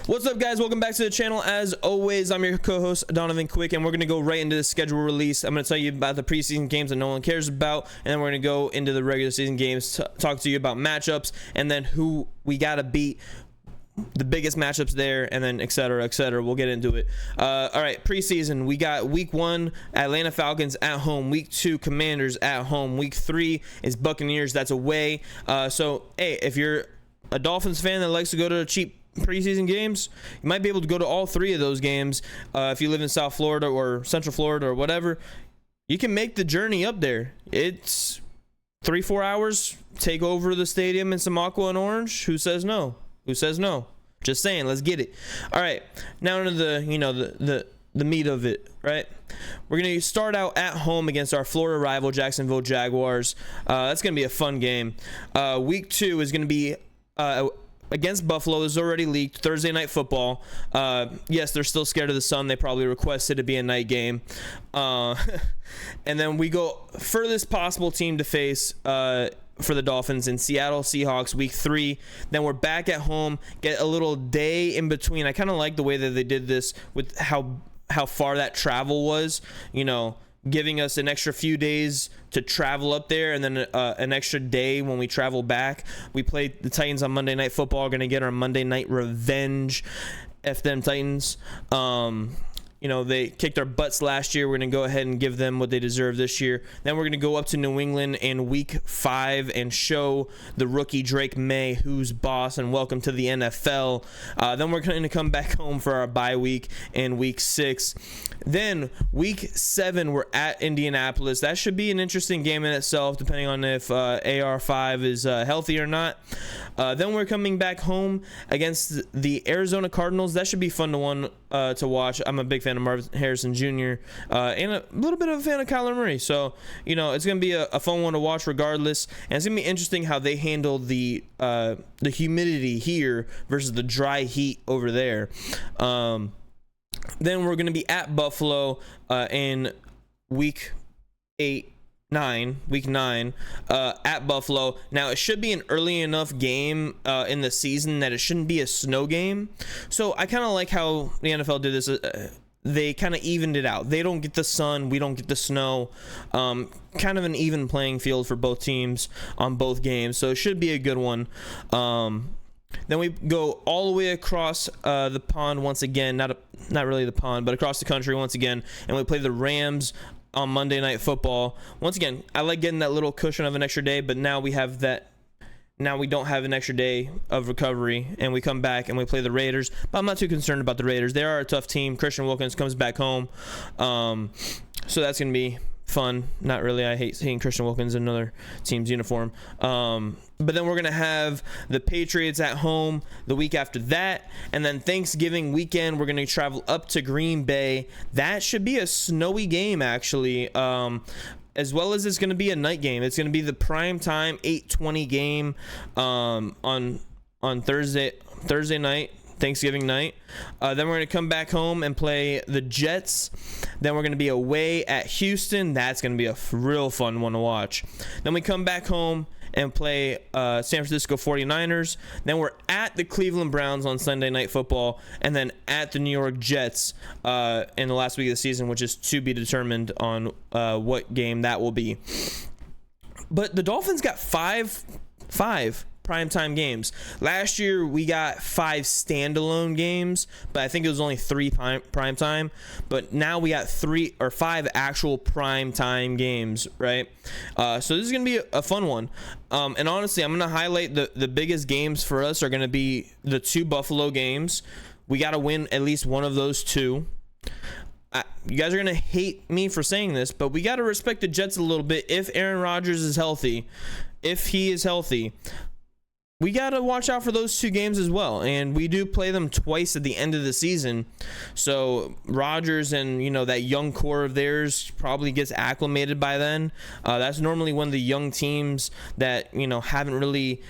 What's up, guys? Welcome back to the channel. As always, I'm your co-host Donovan Quick, and we're going to go right into the schedule release. I'm going to tell you about the preseason games that no one cares about, and then we're going to go into the regular season games, talk to you about matchups, and then who we got to beat, the biggest matchups there, and then etc. etc. We'll get into it. All right, preseason, we got week 1 Atlanta Falcons at home, week 2 Commanders at home, week 3 is Buccaneers, that's away. So hey, if you're a Dolphins fan that likes to go to cheap preseason games, you might be able to go to all 3 of those games. If you live in South Florida or Central Florida or whatever, you can make the journey up there. It's 3-4 hours, take over the stadium in some aqua and orange. Who says no? Who says no? Just saying, let's get it. All right, now into the meat of it, right? We're going to start out at home against our Florida rival, Jacksonville Jaguars. That's going to be a fun game. Week 2 is going to be against Buffalo. This is already leaked. Thursday Night Football. Yes, they're still scared of the sun. They probably requested it to be a night game. And then we go furthest possible team to face for the Dolphins in Seattle Seahawks, week 3. Then we're back at home, get a little day in between. I kind of like the way that they did this with how far that travel was, giving us an extra few days to travel up there, and then an extra day when we travel back. We play the Titans on Monday Night Football. Going to get our Monday night revenge. F them Titans. They kicked our butts last year. We're going to go ahead and give them what they deserve this year. Then we're going to go up to New England in week 5 and show the rookie Drake May who's boss and welcome to the NFL. Then we're going to come back home for our bye week in week 6. Then week 7, we're at Indianapolis. That should be an interesting game in itself, depending on if AR5 is healthy or not. Then we're coming back home against the Arizona Cardinals. That should be fun to watch. I'm a big fan of Marvin Harrison Jr. And a little bit of a fan of Kyler Murray. So, it's going to be a fun one to watch regardless. And it's going to be interesting how they handle the humidity here versus the dry heat over there. Then we're going to be at Buffalo in week 9 at Buffalo. Now, it should be an early enough game in the season that it shouldn't be a snow game. So I kind of like how the NFL did this. They kind of evened it out. They don't get the sun, we don't get the snow. Kind of an even playing field for both teams on both games. So it should be a good one. Then we go all the way across the pond once again. Not really the pond, but across the country once again. And we play the Rams on Monday Night Football. Once again, I like getting that little cushion of an extra day, but now we have that. Now we don't have an extra day of recovery, and we come back and we play the Raiders. But I'm not too concerned about the Raiders. They are a tough team. Christian Wilkins comes back home. So that's going to be fun. Not really. I hate seeing Christian Wilkins in another team's uniform. But then we're going to have the Patriots at home the week after that. And then Thanksgiving weekend, we're going to travel up to Green Bay. That should be a snowy game, actually. As well as it's going to be a night game. It's going to be the prime time 8:20 game on Thursday night, Thanksgiving night. Then we're going to come back home and play the Jets. Then we're going to be away at Houston. That's going to be a real fun one to watch. Then we come back home and play San Francisco 49ers. Then we're at the Cleveland Browns on Sunday Night Football, and then at the New York Jets in the last week of the season, which is to be determined on what game that will be. But the Dolphins got five primetime games. Last year we got 5 standalone games, but I think it was only 3 primetime. But now we got 3 or 5 actual primetime games, right? So this is gonna be a fun one. And honestly, I'm gonna highlight the biggest games for us are gonna be the 2 Buffalo games. We got to win at least one of those 2. You guys are going to hate me for saying this, but we got to respect the Jets a little bit. If Aaron Rodgers is healthy, we got to watch out for those 2 games as well. And we do play them twice at the end of the season. So Rodgers and, that young core of theirs probably gets acclimated by then. That's normally when the young teams that, haven't really,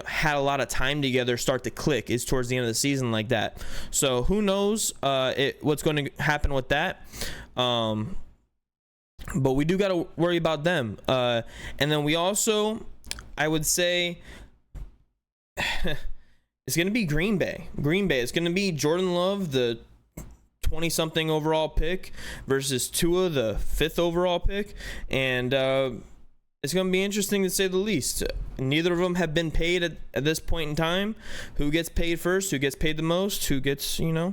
had a lot of time together start to click, is towards the end of the season like that. So who knows what's going to happen with that. But we do got to worry about them. And then we also, I would say, It's going to be Green Bay. It's going to be Jordan Love, the 20-something overall pick, versus Tua, the 5th overall pick. And it's going to be interesting to say the least. Neither of them have been paid at this point in time. Who gets paid first? Who gets paid the most? Who gets, who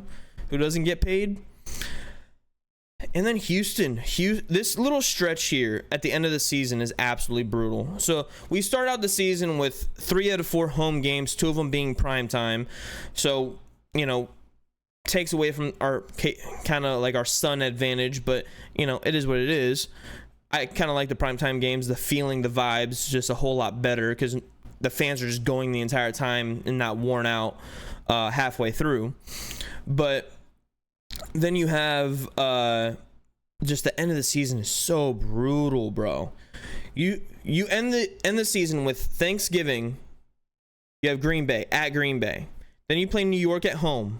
doesn't get paid? And then Houston, this little stretch here at the end of the season is absolutely brutal. So we start out the season with 3 out of 4 home games, 2 of them being prime time. So, takes away from our kind of like our Sun advantage, but it is what it is. I kind of like the primetime games, the feeling, the vibes, just a whole lot better because the fans are just going the entire time and not worn out halfway through. But then you have just the end of the season is so brutal, bro. You end the season with Thanksgiving. You have Green Bay at Green Bay. Then you play New York at home.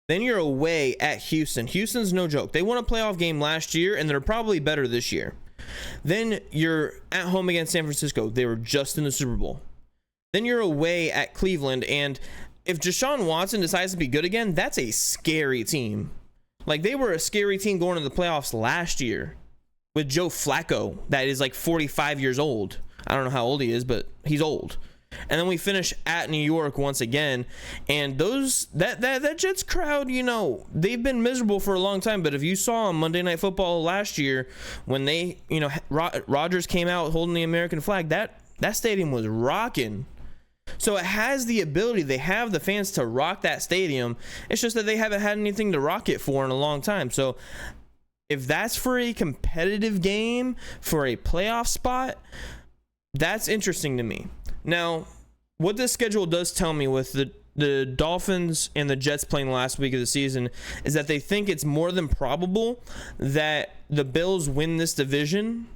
Then you're away at Houston. Houston's no joke. They won a playoff game last year, and they're probably better this year. Then you're at home against San Francisco. They were just in the Super Bowl. Then you're away at Cleveland, and if Deshaun Watson decides to be good again, that's a scary team. Like, they were a scary team going to the playoffs last year with Joe Flacco, that is like 45 years old. I don't know how old he is, but he's old. And then we finish at New York once again, and that Jets crowd, they've been miserable for a long time. But if you saw on Monday Night Football last year when they, Rodgers came out holding the American flag, that stadium was rocking. So it has the ability, they have the fans to rock that stadium. It's just that they haven't had anything to rock it for in a long time. So if that's for a competitive game, for a playoff spot, that's interesting to me. Now, what this schedule does tell me with the Dolphins and the Jets playing the last week of the season is that they think it's more than probable that the Bills win this division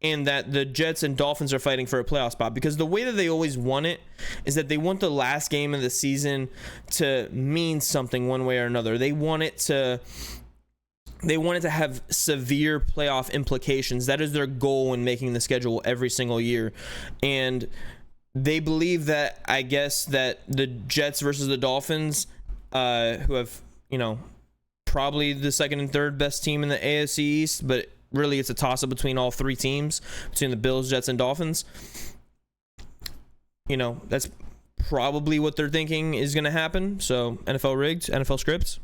and that the Jets and Dolphins are fighting for a playoff spot, because the way that they always won it is that they want the last game of the season to mean something one way or another. They want it to have severe playoff implications. That is their goal in making the schedule every single year. And they believe that, I guess, that the Jets versus the Dolphins, who have, probably the second and third best team in the AFC East, but really it's a toss-up between all 3 teams, between the Bills, Jets, and Dolphins. That's probably what they're thinking is going to happen. So NFL rigged, NFL scripts.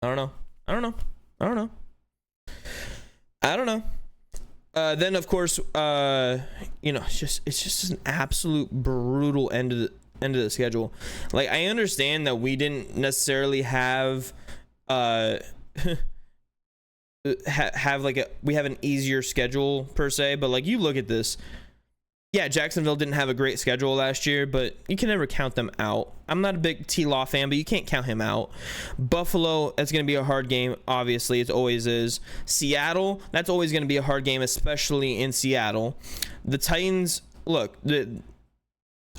I don't know. Then of course, it's just an absolute brutal end of the schedule. Like, I understand that we didn't necessarily have we have an easier schedule per se, but like, you look at this. Yeah, Jacksonville didn't have a great schedule last year, but you can never count them out. I'm not a big T-Law fan, but you can't count him out. Buffalo, that's going to be a hard game, obviously. It always is. Seattle, that's always going to be a hard game, especially in Seattle. The Titans, look,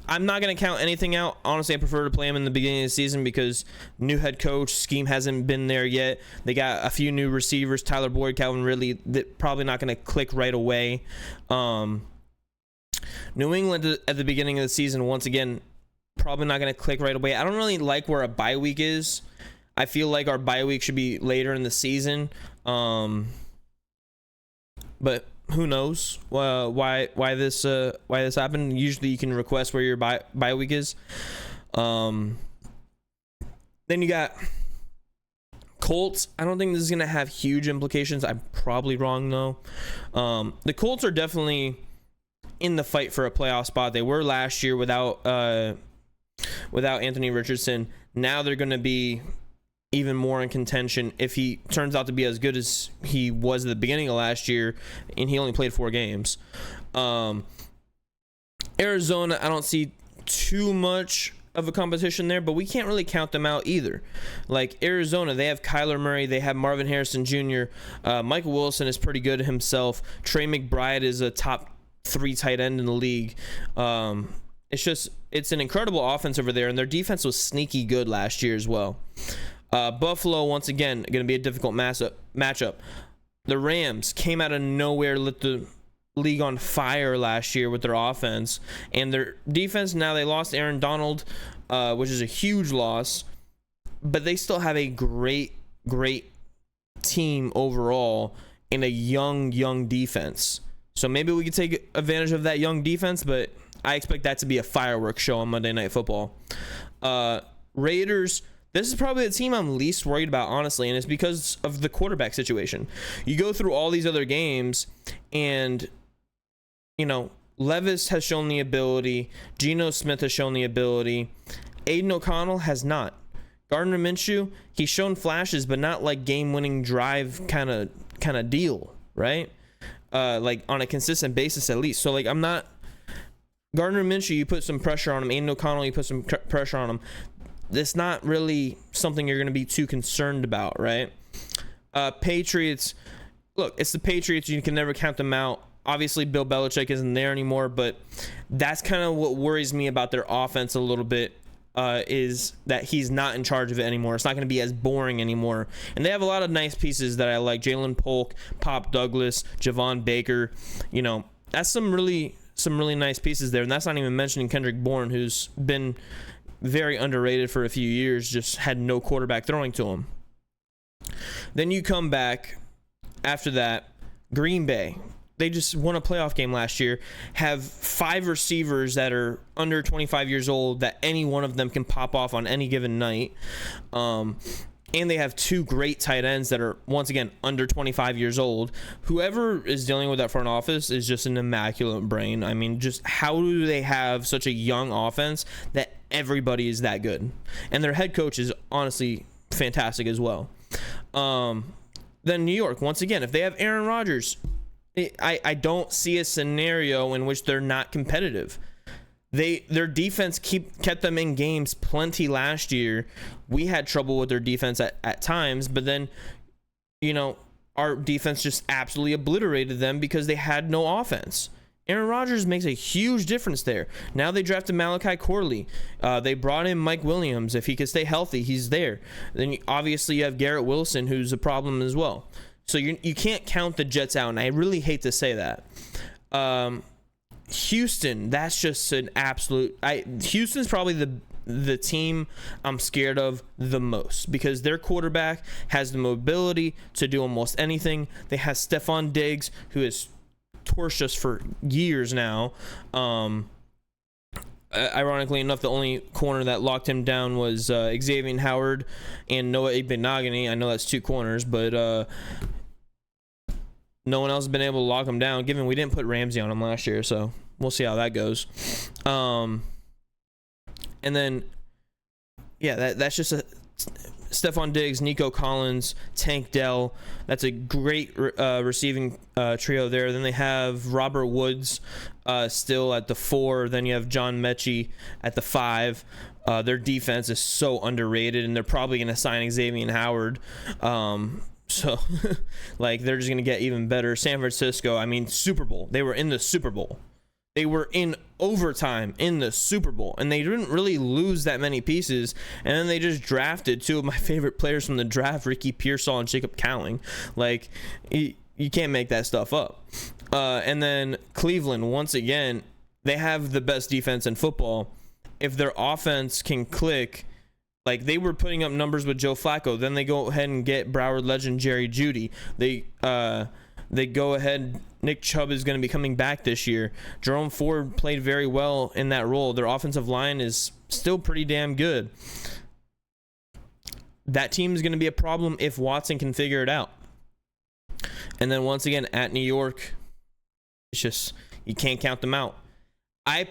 I'm not going to count anything out. Honestly, I prefer to play them in the beginning of the season because new head coach, scheme hasn't been there yet. They got a few new receivers, Tyler Boyd, Calvin Ridley, that probably not going to click right away. New England at the beginning of the season, once again, probably not going to click right away. I don't really like where a bye week is. I feel like our bye week should be later in the season. But who knows why this happened. Usually you can request where your bye week is. Then you got Colts. I don't think this is going to have huge implications. I'm probably wrong though. The Colts are definitely in the fight for a playoff spot. They were last year without Anthony Richardson. Now they're going to be even more in contention if he turns out to be as good as he was at the beginning of last year, and he only played 4 games. Arizona, I don't see too much of a competition there, but we can't really count them out either. Like Arizona, they have Kyler Murray, they have Marvin Harrison Jr., Michael Wilson is pretty good himself. Trey McBride is a top 3 tight end in the league. It's an incredible offense over there, and their defense was sneaky good last year as well. Buffalo, once again, going to be a difficult matchup. The Rams came out of nowhere, lit the league on fire last year with their offense and their defense. Now they lost Aaron Donald, which is a huge loss, but they still have a great team overall and a young defense. So maybe we could take advantage of that young defense, but I expect that to be a fireworks show on Monday Night Football. Raiders, this is probably the team I'm least worried about, honestly, and it's because of the quarterback situation. You go through all these other games, and, you know, Levis has shown the ability. Geno Smith has shown the ability. Aiden O'Connell has not. Gardner Minshew, he's shown flashes, but not like game-winning drive kind of deal, right? Like on a consistent basis at least. So, like, I'm not... Gardner Minshew, you put some pressure on him. Aiden O'Connell, you put some pressure on him. That's not really something you're going to be too concerned about, right? Patriots, look, it's the Patriots. You can never count them out. Obviously, Bill Belichick isn't there anymore, but that's kind of what worries me about their offense a little bit, is that he's not in charge of it anymore. It's not going to be as boring anymore. And they have a lot of nice pieces that I like. Jalen Polk, Pop Douglas, Javon Baker. You know, that's some really nice pieces there. And that's not even mentioning Kendrick Bourne, who's been very underrated for a few years, just had no quarterback throwing to him. Then you come back after that, Green Bay. They just won a playoff game last year, have 5 receivers that are under 25 years old that any one of them can pop off on any given night. And they have 2 great tight ends that are, once again, under 25 years old. Whoever is dealing with that front office is just an immaculate brain. I mean, just how do they have such a young offense that everybody is that good? And their head coach is honestly fantastic as well. Then New York, once again, if they have Aaron Rodgers, I don't see a scenario in which they're not competitive. Their defense kept them in games plenty last year. We had trouble with their defense at times, but then, you know, our defense just absolutely obliterated them because they had no offense. Aaron Rodgers makes a huge difference there. Now they drafted Malachi Corley. They brought in Mike Williams. If he could stay healthy, he's there. Then obviously you have Garrett Wilson, who's a problem as well. So you can't count the Jets out, and I really hate to say that. Houston, that's just an absolute... Houston's probably the team I'm scared of the most because their quarterback has the mobility to do almost anything. They have Stephon Diggs, who has torched us for years now. Ironically enough, the only corner that locked him down was Xavier Howard and Noah Igbinoghene. I know that's 2 corners, but... no one else has been able to lock him down, given we didn't put Ramsey on him last year, so we'll see how that goes. And then, yeah, that's just a Stephon Diggs, Nico Collins, Tank Dell. That's a great receiving trio there. Then they have Robert Woods still at the 4. Then you have John Mechie at the 5. Their defense is so underrated, and they're probably going to sign Xavier Howard. So, like, they're just going to get even better. San Francisco, I mean, Super Bowl. They were in the Super Bowl. They were in overtime in the Super Bowl, and they didn't really lose that many pieces. And then they just drafted 2 of my favorite players from the draft, Ricky Pearsall and Jacob Cowling. Like, you can't make that stuff up. And then Cleveland, once again, they have the best defense in football. If their offense can click... Like, they were putting up numbers with Joe Flacco. Then they go ahead and get Broward legend Jerry Jeudy. They go ahead. Nick Chubb is going to be coming back this year. Jerome Ford played very well in that role. Their offensive line is still pretty damn good. That team is going to be a problem if Watson can figure it out. And then once again, at New York, it's just, you can't count them out. I'm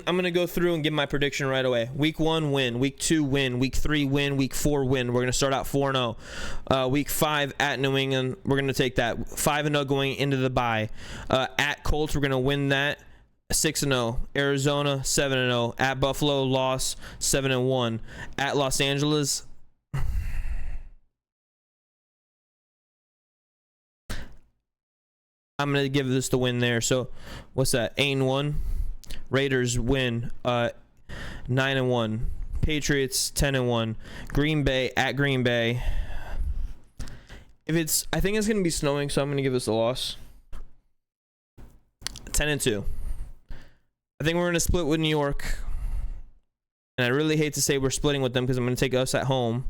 going to go through and give my prediction right away. Week 1, win. Week 2, win. Week 3, win. Week 4, win. We're going to start out 4-0. Week 5, at New England, we're going to take that. 5-0 going into the bye. At Colts, we're going to win that. 6-0. Arizona, 7-0. At Buffalo, loss, 7-1. At Los Angeles, I'm going to give this the win there. So, what's that? 8-1. Raiders win 9-1. Patriots 10-1. Green Bay at Green Bay. I think it's gonna be snowing, so I'm gonna give this a loss. 10-2. I think we're going to split with New York. And I really hate to say we're splitting with them because I'm going to take us at home.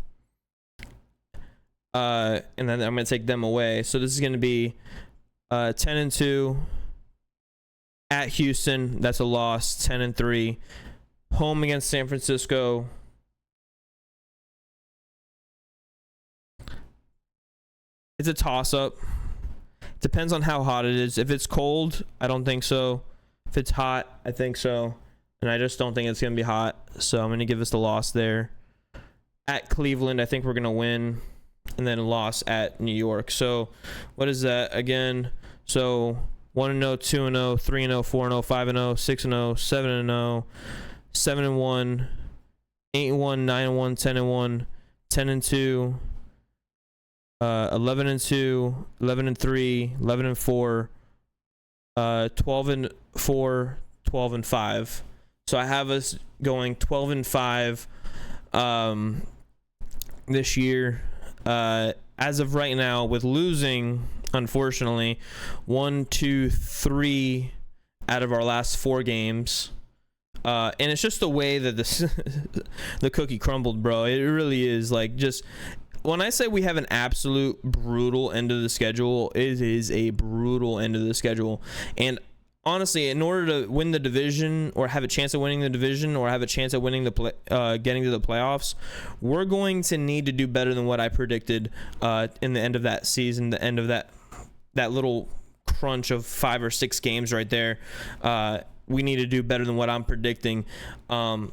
And then I'm going to take them away. So this is going to be 10-2 at Houston. That's a loss. 10-3. Home against San Francisco. It's a toss-up. Depends on how hot it is. If it's cold, I don't think so. If it's hot, I think so. And I just don't think it's going to be hot. So I'm going to give us the loss there. At Cleveland, I think we're going to win. And then a loss at New York. So what is that again? So 1-0, 2-0, 3-0, 4-0, 5-0, 6-0, 7-0, 7-1, 8-1, 9-1, 10-1, 10-2, 11-2, 11-3, 11-4, 12-4, 12-5. So I have us going 12-5 this year. As of right now, with losing, unfortunately, 1, 2, 3 out of our last 4 games. And it's just the way that this the cookie crumbled, bro. It really is. Like, just when I say we have an absolute brutal end of the schedule, it is a brutal end of the schedule. And honestly, in order to win the division or have a chance of winning the division or have a chance of winning the getting to the playoffs, we're going to need to do better than what I predicted in the end of that season, the end of that little crunch of 5 or 6 games right there. We need to do better than what I'm predicting. I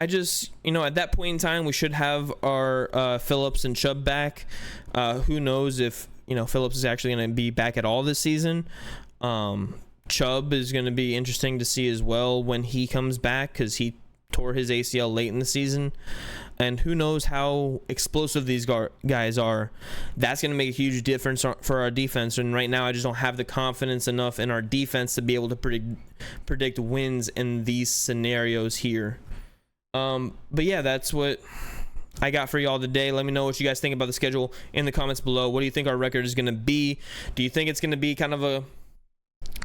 just, at that point in time, we should have our Phillips and Chubb back. Who knows if Phillips is actually going to be back at all this season. Chubb is going to be interesting to see as well when he comes back, because he tore his ACL late in the season. And who knows how explosive these guys are. That's going to make a huge difference for our defense. And right now, I just don't have the confidence enough in our defense to be able to predict wins in these scenarios here. But yeah, that's what I got for y'all today. Let me know what you guys think about the schedule in the comments below. What do you think our record is going to be? Do you think it's going to be kind of a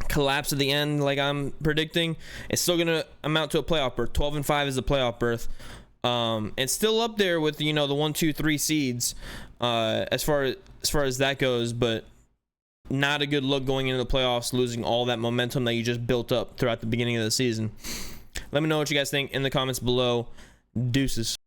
collapse at the end like I'm predicting? It's still going to amount to a playoff berth. 12-5 is a playoff berth. It's still up there with the 1, 2, 3 seeds as far as that goes, but not a good look going into the playoffs, losing all that momentum that you just built up throughout the beginning of the season. Let me know what you guys think in the comments below. Deuces.